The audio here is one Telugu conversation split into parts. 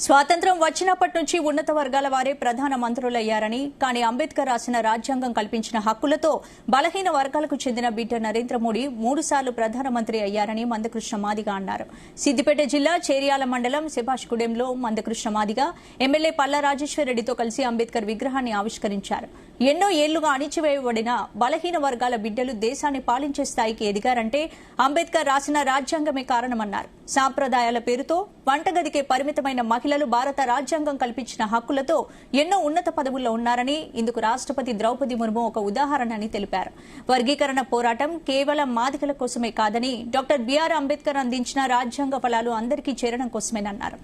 స్వాతంత్ర్యం వచ్చినప్పటి నుంచి ఉన్నత వర్గాల వారే ప్రధాన మంత్రులయ్యారని, కానీ అంబేద్కర్ రాసిన రాజ్యాంగం కల్పించిన హక్కులతో బలహీన వర్గాలకు చెందిన బిడ్డ నరేంద్ర మోడీ 3 సార్లు ప్రధానమంత్రి అయ్యారని మందకృష్ణ మాదిగ అన్నారు. సిద్దిపేట జిల్లా చేర్యాల మండలం సెబాష్గూడెంలో మందకృష్ణ మాదిగ ఎమ్మెల్యే పల్లా రాజేశ్వరరెడ్డితో కలిసి అంబేద్కర్ విగ్రహాన్ని ఆవిష్కరించారు. ఎన్నో ఏళ్లుగా అణిచివేయబడిన బలహీన వర్గాల బిడ్డలు దేశాన్ని పాలించే స్థాయికి ఎదిగారంటే అంబేద్కర్ రాసిన రాజ్యాంగమే కారణమన్నారు. సాంప్రదాయాల పేరుతో వంటగదికే పరిమితమైన మహిళలు భారత రాజ్యాంగం కల్పించిన హక్కులతో ఎన్నో ఉన్నత పదవుల్లో ఉన్నారని, ఇందుకు రాష్ట్రపతి ద్రౌపది ముర్ము ఒక ఉదాహరణని తెలిపారు. వర్గీకరణ పోరాటం కేవలం మాదిగల కోసమే కాదని, డాక్టర్ బిఆర్ అంబేద్కర్ అందించిన రాజ్యాంగ ఫలాలు అందరికీ చేరడం కోసమేనన్నారు.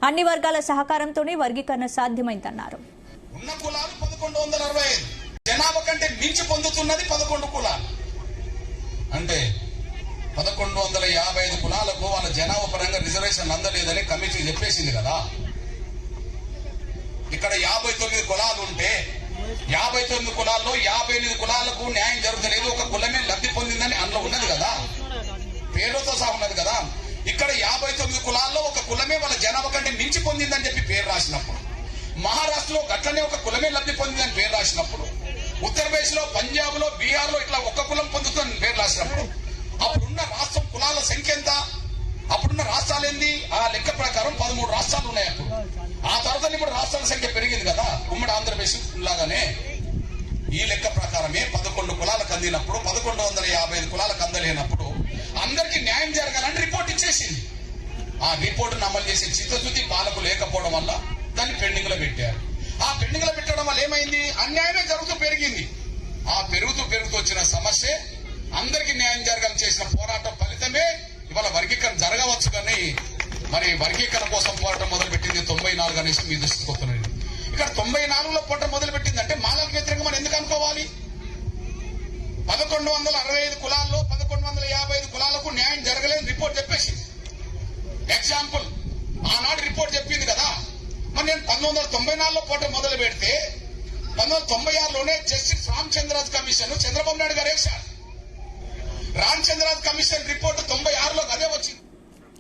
అన్ని వర్గాల సహకారంతోనే వర్గీకరణ సాధ్యమైందన్నారు. ఉన్న కులాలు 1165, జనాభా కంటే మించి పొందుతున్నది 11 కులాలు. అంటే 1155 కులాలకు వాళ్ళ జనాభా పరంగా రిజర్వేషన్ అందలేదని కమిటీ చెప్పేసింది కదా. ఇక్కడ 59 కులాలు ఉంటే 59 కులాల్లో 58 కులాలకు న్యాయం జరుగుతలేదు, ఒక కులమే లబ్ధి పొందిందని అందులో ఉన్నది కదా, పేరుతో సహా ఉన్నది కదా. ఇక్కడ 59 కులాల్లో ఒక కులమే వాళ్ళ జనాభా కంటే మించి పొందిందని చెప్పి పేరు రాసినప్పుడు, మహారాష్ట్రలో గట్లనే ఒక కులమే లబ్ధి పొందిందని పేరు రాసినప్పుడు, ఉత్తరప్రదేశ్ లో, పంజాబ్ లో, బీహార్ లో ఇట్లా ఒక్క కులం పొందుతుందని పేరు రాసినప్పుడు, అప్పుడున్న రాష్ట్రం కులాల సంఖ్య ఎంత? అప్పుడున్న రాష్ట్రాలు ఏంది? ఆ లెక్క ప్రకారం 13 రాష్ట్రాలు ఉన్నాయి అప్పుడు. ఆ తర్వాత ఇప్పుడు రాష్ట్రాల సంఖ్య పెరిగింది కదా, ఉమ్మడి ఆంధ్రప్రదేశ్ లాగానే. ఈ లెక్క ప్రకారమే 11 కులాలకు అందినప్పుడు 1155 కులాలకు అందలేనప్పుడు అందరికీ న్యాయం జరగాలని రిపోర్ట్ ఇచ్చేసింది. ఆ రిపోర్టును అమలు చేసే చిత్తశుద్ధి పాలకు లేకపోవడం వల్ల దాన్ని పెండింగ్ లో పెట్టారు. ఆ పెండింగ్ లో పెట్టడం వల్ల ఏమైంది? అన్యాయమే జరుగుతూ పెరిగింది. ఆ పెరుగుతూ వచ్చిన సమస్య అందరికీ న్యాయం జరగాలని చేసిన పోరాటం ఫలితమే ఇవాళ వర్గీకరణ జరగవచ్చు. కానీ మరి వర్గీకరణ కోసం పోరాటం మొదలుపెట్టింది 94 అనేసి మీ దృష్టికి వస్తున్నది. ఇక్కడ 94లో పోరాటం మొదలుపెట్టిందంటే మాలకు వ్యతిరేకంగా మనం ఎందుకు అనుకోవాలి? 1165 కులాల్లో 1155 కులాలకు న్యాయం జరగలేని రిపోర్ట్ చెప్పేసి ఎగ్జాంపుల్ ఆనాడు రిపోర్ట్ చెప్పింది కదా. మరి నేను 1994లో పోరాటం మొదలు పెడితే 1996లోనే జస్టిస్ రామచంద్రరాజ్ కమిషన్ చంద్రబాబు నాయుడు గారు వేశారు. రామచంద్రరాజ్ కమిషన్ రిపోర్ట్ 96లో అదే వచ్చింది.